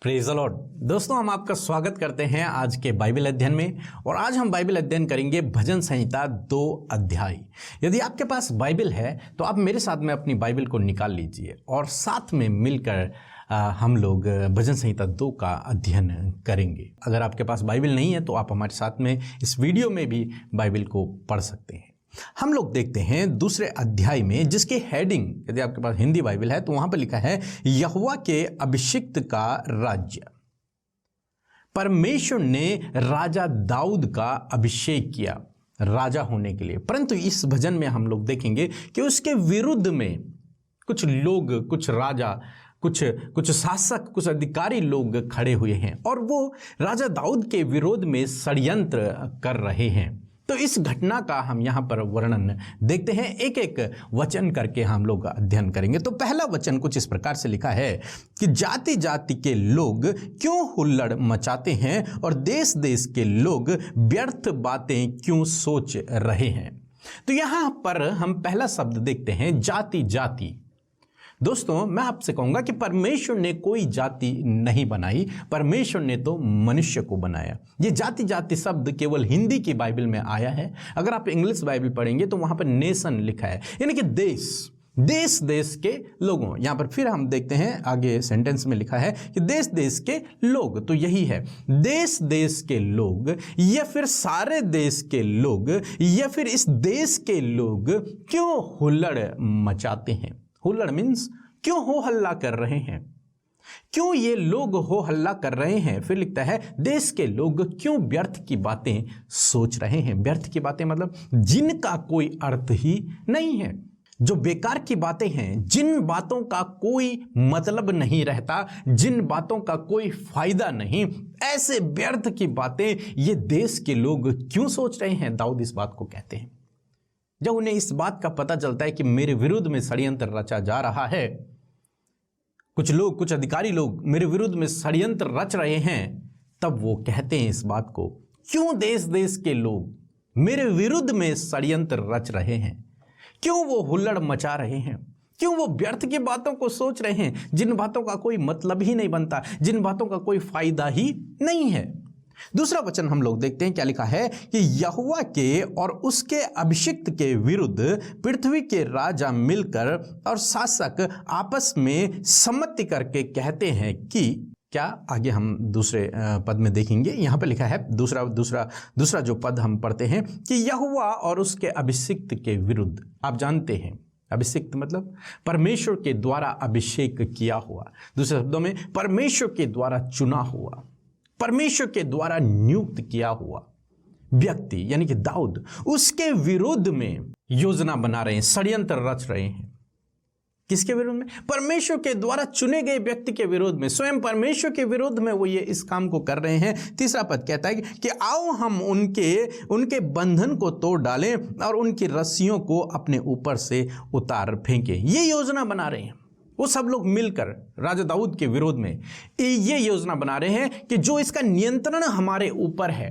Praise the Lord. दोस्तों, हम आपका स्वागत करते हैं आज के बाइबल अध्ययन में। और आज हम बाइबल अध्ययन करेंगे भजन संहिता 2 अध्याय। यदि आपके पास बाइबल है तो आप मेरे साथ में अपनी बाइबल को निकाल लीजिए और साथ में मिलकर हम लोग भजन संहिता 2 का अध्ययन करेंगे। अगर आपके पास बाइबल नहीं है तो आप हमारे साथ में इस वीडियो में भी बाइबल को पढ़ सकते हैं। हम लोग देखते हैं दूसरे अध्याय में, जिसकी हेडिंग, यदि आपके पास हिंदी बाइबल है तो वहां पर लिखा है यहोवा के अभिषिक्त का राज्य। परमेश्वर ने राजा दाऊद का अभिषेक किया राजा होने के लिए, परंतु इस भजन में हम लोग देखेंगे कि उसके विरुद्ध में कुछ लोग, कुछ राजा, कुछ शासक, कुछ अधिकारी लोग खड़े हुए हैं और वो राजा दाऊद के विरोध में षड्यंत्र कर रहे हैं। तो इस घटना का हम यहाँ पर वर्णन देखते हैं, एक एक वचन करके हम लोग अध्ययन करेंगे। तो पहला वचन कुछ इस प्रकार से लिखा है कि जाति जाति के लोग क्यों हुल्लड़ मचाते हैं और देश देश के लोग व्यर्थ बातें क्यों सोच रहे हैं। तो यहाँ पर हम पहला शब्द देखते हैं, जाति जाति। दोस्तों, मैं आपसे कहूंगा कि परमेश्वर ने कोई जाति नहीं बनाई, परमेश्वर ने तो मनुष्य को बनाया। ये जाति जाति शब्द केवल हिंदी की बाइबल में आया है। अगर आप इंग्लिश बाइबल पढ़ेंगे तो वहां पर नेशन लिखा है, यानी कि देश, देश देश के लोगों। यहां पर फिर हम देखते हैं आगे सेंटेंस में लिखा है कि देश देश के लोग। तो यही है, देश देश के लोग या फिर सारे देश के लोग या फिर इस देश के लोग क्यों हुल्लड़ मचाते हैं। हुल्लड़ मीन्स क्यों हो हल्ला कर रहे हैं, क्यों ये लोग हो हल्ला कर रहे हैं। फिर लिखता है देश के लोग क्यों व्यर्थ की बातें सोच रहे हैं। व्यर्थ की बातें मतलब जिनका कोई अर्थ ही नहीं है, जो बेकार की बातें हैं, जिन बातों का कोई मतलब नहीं रहता, जिन बातों का कोई फायदा नहीं, ऐसे व्यर्थ की बातें ये देश के लोग क्यों सोच रहे हैं। दाऊद इस बात को कहते हैं। जब उन्हें इस बात का पता चलता है कि मेरे विरुद्ध में षड्यंत्र रचा जा रहा है, कुछ लोग, कुछ अधिकारी लोग मेरे विरुद्ध में षड्यंत्र रच रहे हैं, तब वो कहते हैं इस बात को, क्यों देश देश के लोग मेरे विरुद्ध में षड्यंत्र रच रहे हैं, क्यों वो हुल्लड़ मचा रहे हैं, क्यों वो व्यर्थ की बातों को सोच रहे हैं, जिन बातों का कोई मतलब ही नहीं बनता, जिन बातों का कोई फायदा ही नहीं है। दूसरा वचन हम लोग देखते हैं, क्या लिखा है कि यहोवा के और उसके अभिषिक्त के विरुद्ध पृथ्वी के राजा मिलकर और शासक आपस में सम्मति करके कहते हैं कि क्या। आगे हम दूसरे पद में देखेंगे, यहां पर लिखा है दूसरा जो पद हम पढ़ते हैं कि यहोवा और उसके अभिषिक्त के विरुद्ध। आप जानते हैं अभिषिक्त मतलब परमेश्वर के द्वारा अभिषेक किया हुआ, दूसरे शब्दों में परमेश्वर के द्वारा चुना हुआ, परमेश्वर के द्वारा नियुक्त किया हुआ व्यक्ति, यानी कि दाऊद, उसके विरुद्ध में योजना बना रहे हैं, षड्यंत्र रच रहे हैं। किसके विरुद्ध में? परमेश्वर के द्वारा चुने गए व्यक्ति के विरोध में, स्वयं परमेश्वर के विरुद्ध में वो ये इस काम को कर रहे हैं। तीसरा पद कहता है कि आओ हम उनके बंधन को तोड़ डालें और उनकी रस्सियों को अपने ऊपर से उतार फेंकें। ये योजना बना रहे हैं वो सब लोग मिलकर राजा दाऊद के विरोध में ये योजना बना रहे हैं कि जो इसका नियंत्रण हमारे ऊपर है,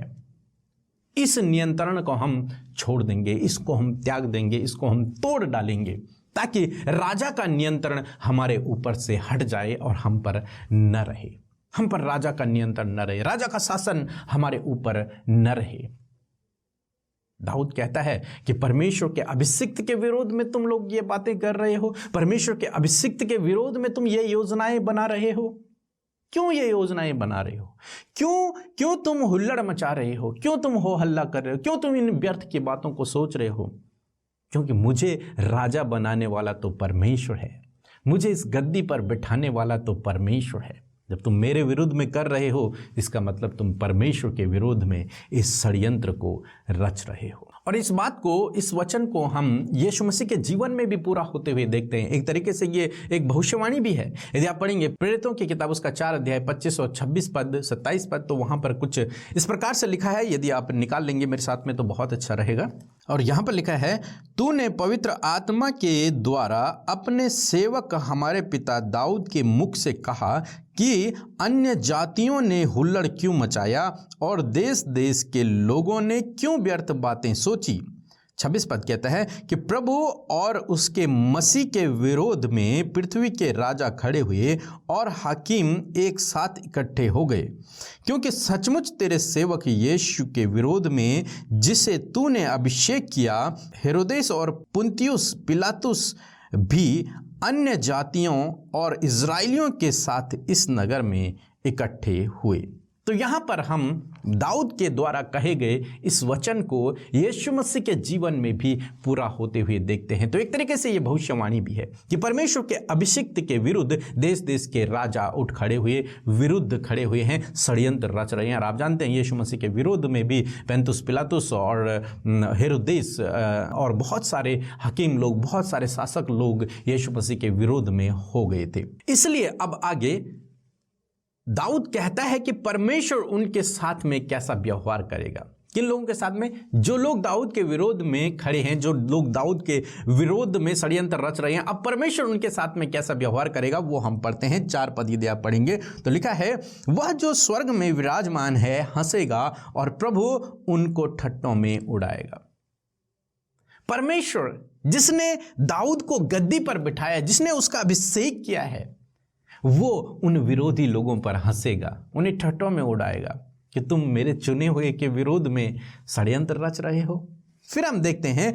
इस नियंत्रण को हम छोड़ देंगे, इसको हम त्याग देंगे, इसको हम तोड़ डालेंगे, ताकि राजा का नियंत्रण हमारे ऊपर से हट जाए और हम पर न रहे, हम पर राजा का नियंत्रण न रहे, राजा का शासन हमारे ऊपर न रहे। दाऊद कहता है कि परमेश्वर के अभिषिक्त के विरोध में तुम लोग ये बातें कर रहे हो, परमेश्वर के अभिषिक्त के विरोध में तुम ये योजनाएं बना रहे हो। क्यों ये योजनाएं बना रहे हो? क्यों तुम हुल्लड़ मचा रहे हो? क्यों तुम हो हल्ला कर रहे हो? क्यों तुम इन व्यर्थ की बातों को सोच रहे हो? क्योंकि मुझे राजा बनाने वाला तो परमेश्वर है, मुझे इस गद्दी पर बिठाने वाला तो परमेश्वर है। जब तुम मेरे विरुद्ध में कर रहे हो, इसका मतलब तुम परमेश्वर के विरोध में इस षड्यंत्र को रच रहे हो। और इस बात को, इस वचन को हम यीशु मसीह के जीवन में भी पूरा होते हुए देखते हैं। एक तरीके से ये एक भविष्यवाणी भी है। यदि आप पढ़ेंगे प्रेरितों की किताब उसका 4 अध्याय 25 और 26 पद 27 पद, तो वहां पर कुछ इस प्रकार से लिखा है। यदि आप निकाल लेंगे मेरे साथ में तो बहुत अच्छा रहेगा। और यहां पर लिखा है, तूने पवित्र आत्मा के द्वारा अपने सेवक हमारे पिता दाऊद के मुख से कहा कि अन्य जातियों ने हुल्लड़ क्यों मचाया और देश देश के लोगों ने क्यों व्यर्थ बातें सोची। 26 पद कहता है कि प्रभु और उसके मसीह के विरोध में पृथ्वी के राजा खड़े हुए और हाकिम एक साथ इकट्ठे हो गए, क्योंकि सचमुच तेरे सेवक यीशु के विरोध में जिसे तूने अभिषेक किया, हेरोदेस और पुन्तियुस पिलातुस भी अन्य जातियों और इज़राइलियों के साथ इस नगर में इकट्ठे हुए। तो यहाँ पर हम दाऊद के द्वारा कहे गए इस वचन को यीशु मसीह के जीवन में भी पूरा होते हुए देखते हैं। तो एक तरीके से ये भविष्यवाणी भी है कि परमेश्वर के अभिषिक्त के विरुद्ध देश देश के राजा उठ खड़े हुए, विरुद्ध खड़े हुए हैं, षड्यंत्र रच रहे हैं। और आप जानते हैं यीशु मसीह के विरोध में भी पुन्तियुस पिलातुस और हेरोदेस और बहुत सारे हकीम लोग, बहुत सारे शासक लोग यीशु मसीह के विरोध में हो गए थे। इसलिए अब आगे दाऊद कहता है कि परमेश्वर उनके साथ में कैसा व्यवहार करेगा। किन लोगों के साथ में? जो लोग दाऊद के विरोध में खड़े हैं, जो लोग दाऊद के विरोध में षड्यंत्र रच रहे हैं, अब परमेश्वर उनके साथ में कैसा व्यवहार करेगा वो हम पढ़ते हैं। 4 पद यदि आप पढ़ेंगे तो लिखा है, वह जो स्वर्ग में विराजमान है हंसेगा और प्रभु उनको ठट्टों में उड़ाएगा। परमेश्वर जिसने दाऊद को गद्दी पर बिठाया, जिसने उसका अभिषेक किया है, वो उन विरोधी लोगों पर हंसेगा, उन्हें ठट्टों में उड़ाएगा कि तुम मेरे चुने हुए के विरोध में षड्यंत्र रच रहे हो। फिर हम देखते हैं,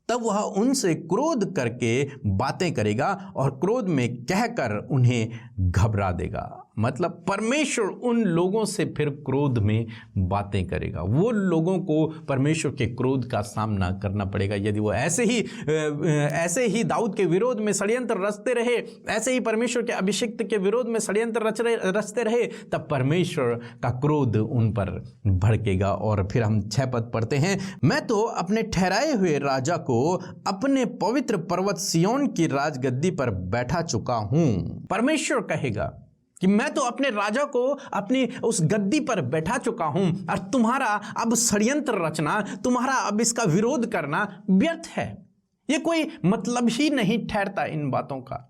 तब वह उनसे क्रोध करके बातें करेगा और क्रोध में कहकर उन्हें घबरा देगा। मतलब परमेश्वर उन लोगों से फिर क्रोध में बातें करेगा। वो लोगों को परमेश्वर के क्रोध का सामना करना पड़ेगा। यदि वो ऐसे ही दाऊद के विरोध में षड्यंत्र रचते रहे, ऐसे ही परमेश्वर के अभिषिक्त के विरोध में षड्यंत्र रचते रहे, तब परमेश्वर का क्रोध उन पर भड़केगा। और फिर हम 6 पद पढ़ते हैं, मैं तो अपने ठहराए हुए राजा को अपने पवित्र पर्वत सिय्योन की राजगद्दी पर बैठा चुका हूं। परमेश्वर कहेगा कि मैं तो अपने राजा को अपनी उस गद्दी पर बैठा चुका हूं और तुम्हारा अब षड्यंत्र रचना, तुम्हारा अब इसका विरोध करना व्यर्थ है। ये कोई मतलब ही नहीं ठहरता इन बातों का।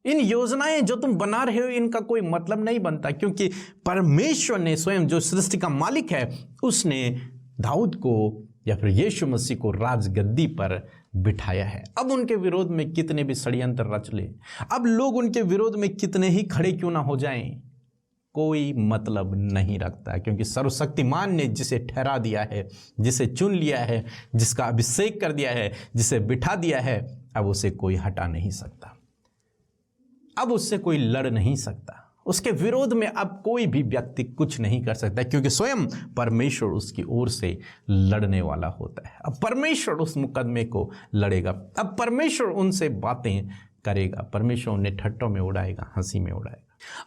इन योजनाएं जो तुम बना रहे हो इनका कोई मतलब नहीं बनता, क्योंकि परमेश्वर ने स्वयं, जो सृष्टि का मालिक है, उसने दाऊद को या फिर यीशु मसीह को राजगद्दी पर बिठाया है। अब उनके विरोध में कितने भी षड्यंत्र रच ले, अब लोग उनके विरोध में कितने ही खड़े क्यों ना हो जाएं, कोई मतलब नहीं रखता, क्योंकि सर्वशक्तिमान ने जिसे ठहरा दिया है, जिसे चुन लिया है, जिसका अभिषेक कर दिया है, जिसे बिठा दिया है, अब उसे कोई हटा नहीं सकता, अब उससे कोई लड़ नहीं सकता, उसके विरोध में अब कोई भी व्यक्ति कुछ नहीं कर सकता, क्योंकि स्वयं परमेश्वर उसकी ओर से लड़ने वाला होता है। अब परमेश्वर उस मुकदमे को लड़ेगा, अब परमेश्वर उनसे बातें करेगा, परमेश्वर उन्हें ठट्टों में उड़ाएगा, हंसी में उड़ाएगा।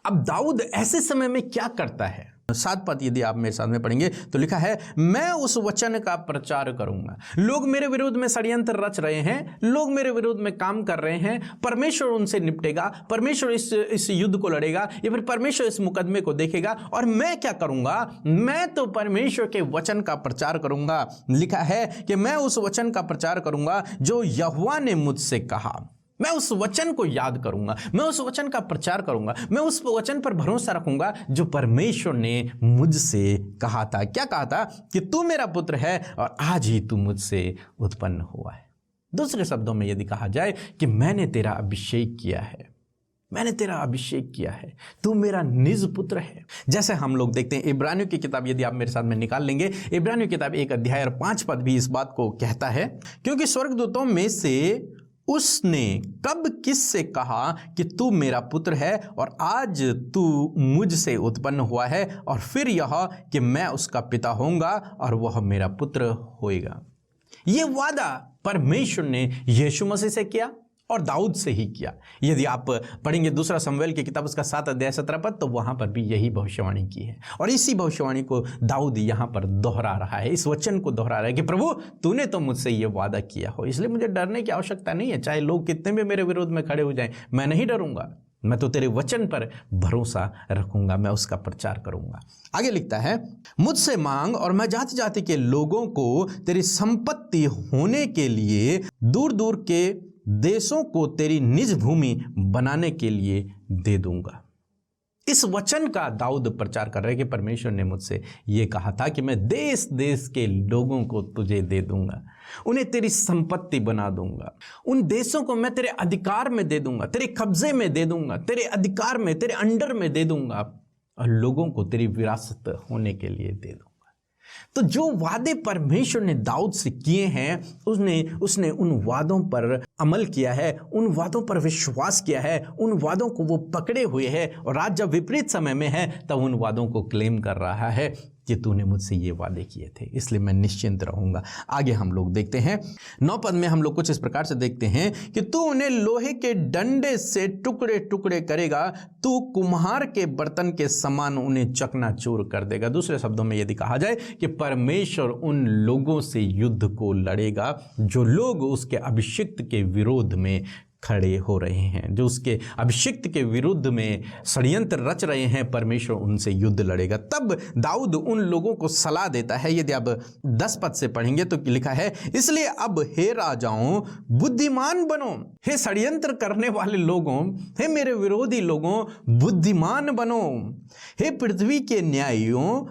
अब दाऊद ऐसे समय में क्या करता है? 7 पद यदि आप मेरे साथ में पढ़ेंगे तो लिखा है, मैं उस वचन का प्रचार करूंगा। लोग मेरे विरोध में षड्यंत्र रच रहे हैं, लोग मेरे विरोध में काम कर रहे हैं, परमेश्वर उनसे निपटेगा, परमेश्वर इस युद्ध को लड़ेगा, या फिर परमेश्वर इस मुकदमे को देखेगा। और मैं क्या करूंगा? मैं तो परमेश्वर के वचन का प्रचार करूंगा। लिखा है कि मैं उस वचन का प्रचार करूंगा जो यहोवा ने मुझसे कहा। मैं उस वचन को याद करूंगा, मैं उस वचन का प्रचार करूंगा, मैं उस वचन पर भरोसा रखूंगा जो परमेश्वर ने मुझसे कहा था। क्या कहा था? कि तू मेरा पुत्र है और आज ही तू मुझसे उत्पन्न हुआ है। दूसरे शब्दों में यदि कहा जाए कि मैंने तेरा अभिषेक किया है, मैंने तेरा अभिषेक किया है, तू मेरा निज पुत्र है। जैसे हम लोग देखते हैं इब्रानियों की किताब, यदि आप मेरे साथ में निकाल लेंगे, इब्रानियों की किताब 1 अध्याय और 5 पद भी इस बात को कहता है, क्योंकि स्वर्गदूतों में से उसने कब किससे कहा कि तू मेरा पुत्र है और आज तू मुझसे उत्पन्न हुआ है, और फिर यह कि मैं उसका पिता होऊंगा और वह मेरा पुत्र होएगा। ये वादा परमेश्वर ने यीशु मसीह से किया और दाऊद से ही किया। यदि आप पढ़ेंगे 2 शमूएल की किताब उसका 7 अध्याय 17 पद, तो वहां पर भी यही भविष्यवाणी की है। और इसी भविष्यवाणी को दाऊद यहां पर दोहरा रहा है, इस वचन को दोहरा रहा है कि प्रभु तूने तो मुझसे ये वादा किया हो, इसलिए मुझे डरने की आवश्यकता नहीं है। चाहे लोग कितने भी मेरे विरोध में खड़े हो जाएं, मैं नहीं डरूंगा, मैं तो तेरे वचन पर भरोसा रखूंगा, मैं उसका प्रचार करूंगा। आगे लिखता है, मुझसे मांग और मैं जाति जाति के लोगों को तेरी संपत्ति होने के लिए, दूर दूर के देशों को तेरी निज भूमि बनाने के लिए दे दूंगा। इस वचन का दाऊद प्रचार कर रहे कि परमेश्वर ने मुझसे ये कहा था कि मैं देश देश के लोगों को तुझे दे दूंगा, उन्हें तेरी संपत्ति बना दूंगा, उन देशों को मैं तेरे अधिकार में दे दूंगा, तेरे कब्जे में दे दूंगा, तेरे अधिकार में, तेरे अंडर में दे दूंगा, और लोगों को तेरी विरासत होने के लिए दे दूंगा। तो जो वादे परमेश्वर ने दाऊद से किए हैं, उसने उन वादों पर अमल किया है, उन वादों पर विश्वास किया है, उन वादों को वो पकड़े हुए है, और आज जब विपरीत समय में है तब उन वादों को क्लेम कर रहा है कि तूने मुझसे ये वादे किए थे, इसलिए मैं निश्चिंत रहूंगा। आगे हम लोग देखते हैं 9 पद में हम लोग कुछ इस प्रकार से देखते हैं कि तू उन्हें लोहे के डंडे से टुकड़े टुकड़े करेगा, तू कुम्हार के बर्तन के समान उन्हें चकनाचूर कर देगा। दूसरे शब्दों में यदि कहा जाए कि परमेश्वर उन लोगों से युद्ध को लड़ेगा जो लोग उसके अभिषिक्त के विरोध में खड़े हो रहे हैं, जो उसके अभिषिक्त के विरुद्ध में षड्यंत्र रच रहे हैं, परमेश्वर उनसे युद्ध लड़ेगा। तब दाऊद उन लोगों को सलाह देता है। यदि अब 10 पद से पढ़ेंगे तो लिखा है, इसलिए अब हे राजाओं बुद्धिमान बनो, हे षड्यंत्र करने वाले लोगों, हे मेरे विरोधी लोगों बुद्धिमान बनो, हे पृथ्वी के न्यायियों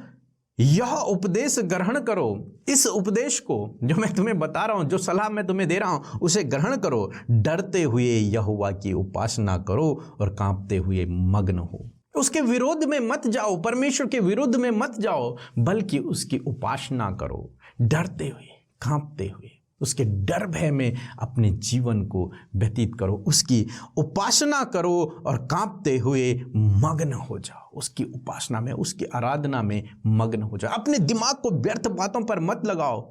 यह उपदेश ग्रहण करो। इस उपदेश को जो मैं तुम्हें बता रहा हूं, जो सलाह मैं तुम्हें दे रहा हूं, उसे ग्रहण करो। डरते हुए यहोवा की उपासना करो और कांपते हुए मग्न हो। उसके विरोध में मत जाओ, परमेश्वर के विरुद्ध में मत जाओ, बल्कि उसकी उपासना करो, डरते हुए, कांपते हुए, उसके डर भय में अपने जीवन को व्यतीत करो, उसकी उपासना करो और कांपते हुए मग्न हो जाओ। उसकी उपासना में, उसकी आराधना में मग्न हो जाओ। अपने दिमाग को व्यर्थ बातों पर मत लगाओ,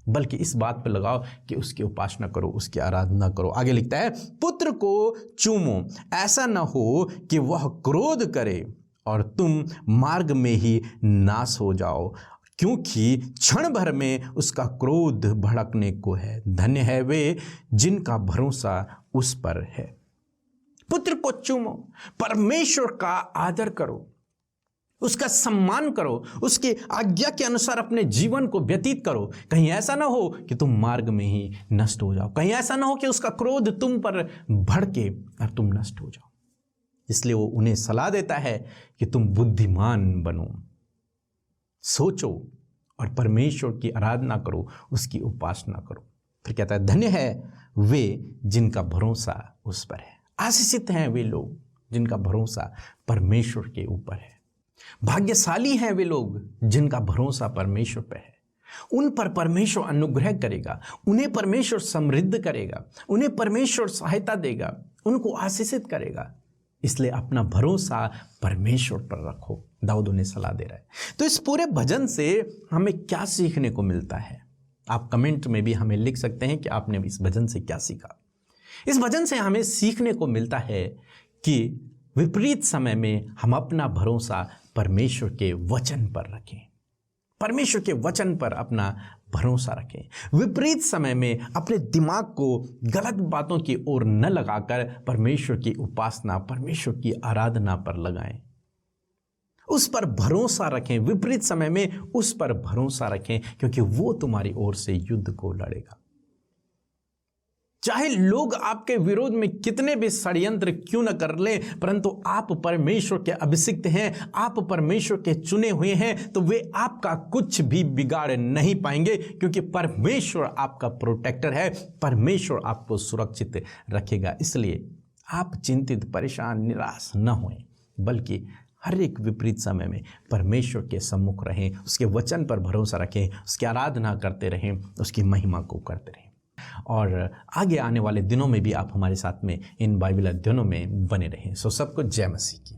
बल्कि इस बात पर लगाओ कि उसकी उपासना करो, उसकी आराधना करो। आगे लिखता है, पुत्र को चूमो, ऐसा न हो कि वह क्रोध करे और तुम मार्ग में ही नाश हो जाओ, क्योंकि क्षण भर में उसका क्रोध भड़कने को है। धन्य है वे जिनका भरोसा उस पर है। पुत्र को चूमो, परमेश्वर का आदर करो, उसका सम्मान करो, उसकी आज्ञा के अनुसार अपने जीवन को व्यतीत करो। कहीं ऐसा ना हो कि तुम मार्ग में ही नष्ट हो जाओ, कहीं ऐसा ना हो कि उसका क्रोध तुम पर भड़के और तुम नष्ट हो जाओ। इसलिए वो उन्हें सलाह देता है कि तुम बुद्धिमान बनो, सोचो और परमेश्वर की आराधना करो, उसकी उपासना करो। फिर कहता है, धन्य है वे जिनका भरोसा उस पर है। आशीषित हैं वे लोग जिनका भरोसा परमेश्वर के ऊपर है। भाग्यशाली हैं वे लोग जिनका भरोसा परमेश्वर पर है। उन पर परमेश्वर अनुग्रह करेगा, उन्हें परमेश्वर समृद्ध करेगा, उन्हें परमेश्वर सहायता देगा, उनको आशीषित करेगा। इसलिए अपना भरोसा परमेश्वर पर रखो, दाऊद उन्हें सलाह दे रहा है। तो इस पूरे भजन से हमें क्या सीखने को मिलता है? आप कमेंट में भी हमें लिख सकते हैं कि आपने इस भजन से क्या सीखा। इस भजन से हमें सीखने को मिलता है कि विपरीत समय में हम अपना भरोसा परमेश्वर के वचन पर रखें, परमेश्वर के वचन पर अपना भरोसा रखें। विपरीत समय में अपने दिमाग को गलत बातों की ओर न लगाकर परमेश्वर की उपासना, परमेश्वर की आराधना पर लगाएं, उस पर भरोसा रखें। विपरीत समय में उस पर भरोसा रखें, क्योंकि वो तुम्हारी ओर से युद्ध को लड़ेगा। चाहे लोग आपके विरोध में कितने भी षड्यंत्र क्यों न कर लें, परंतु आप परमेश्वर के अभिषिक्त हैं, आप परमेश्वर के चुने हुए हैं, तो वे आपका कुछ भी बिगाड़ नहीं पाएंगे, क्योंकि परमेश्वर आपका प्रोटेक्टर है, परमेश्वर आपको सुरक्षित रखेगा। इसलिए आप चिंतित, परेशान, निराश न हों, बल्कि हर एक विपरीत समय में परमेश्वर के सम्मुख रहें, उसके वचन पर भरोसा रखें, उसकी आराधना करते रहें, उसकी महिमा को करते रहें। और आगे आने वाले दिनों में भी आप हमारे साथ में इन बाइबल अध्ययनों में बने रहें। सो सबको जय मसीह की।